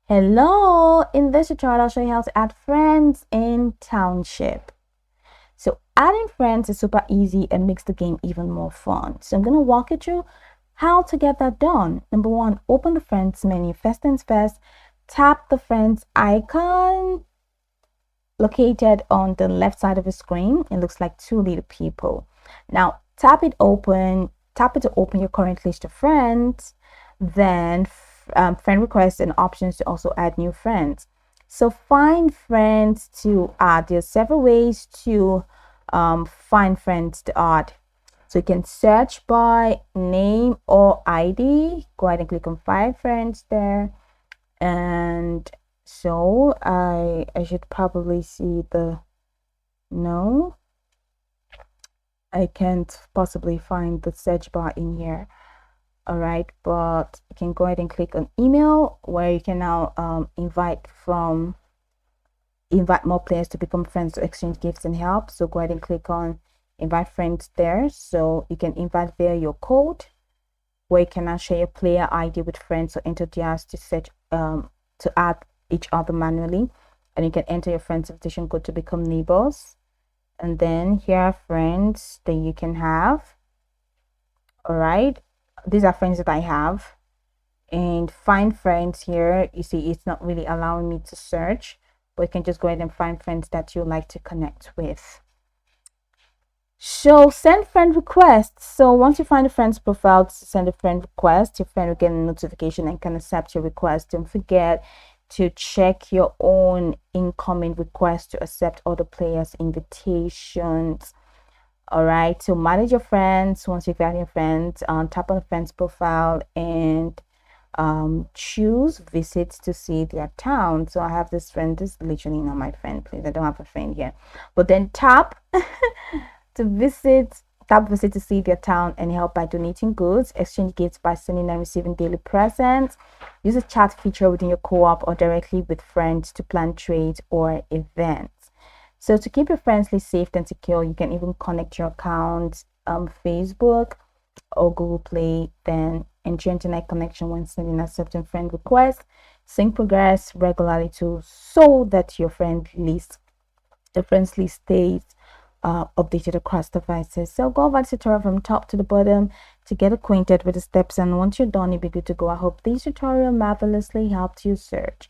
Hello! In this tutorial, I'll show you how to add friends in Township. So adding friends is super easy and makes the game even more fun. So I'm going to walk you through how to get that done. Number one, open the friends menu. First things first, tap the friends icon located on the left side of the screen. It looks like two little people. Now tap it to open your current list of friends. Then friend requests and options to also add new friends. So find friends to add. There's several ways to find friends to add. So you can search by name or ID. Go ahead and click on find friends there. And so I should probably see the no. I can't possibly find the search bar in here. All right, but you can go ahead and click on email, where you can now invite more players to become friends, to exchange gifts and help. So go ahead and click on invite friends there. So you can invite via your code, where you can now share your player ID with friends or enter theirs to set to add each other manually. And you can enter your friends invitation code to become neighbors. And then here are friends that you can have. All right, these are friends that I have. And find friends here, you see it's not really allowing me to search, but you can just go ahead and find friends that you like to connect with. So send friend requests. So once you find a friend's profile to send a friend request, your friend will get a notification and can accept your request. Don't forget to check your own incoming requests to accept other players' invitations. All right, so manage your friends. Once you've added your friends, tap on the friend's profile and choose visits to see their town. So I have this friend. This is literally not my friend, please. I don't have a friend here. But then tap visit to see their town and help by donating goods, exchange gifts by sending and receiving daily presents, use a chat feature within your co-op or directly with friends to plan trades or events. So to keep your friends list safe and secure, you can even connect your accounts Facebook or Google Play, then enter internet connection when sending and accepting friend requests, sync progress regularly so that your friends list stays updated across devices. So go over the tutorial from top to the bottom to get acquainted with the steps, and once you're done, you'll be good to go. I hope this tutorial marvelously helped you search.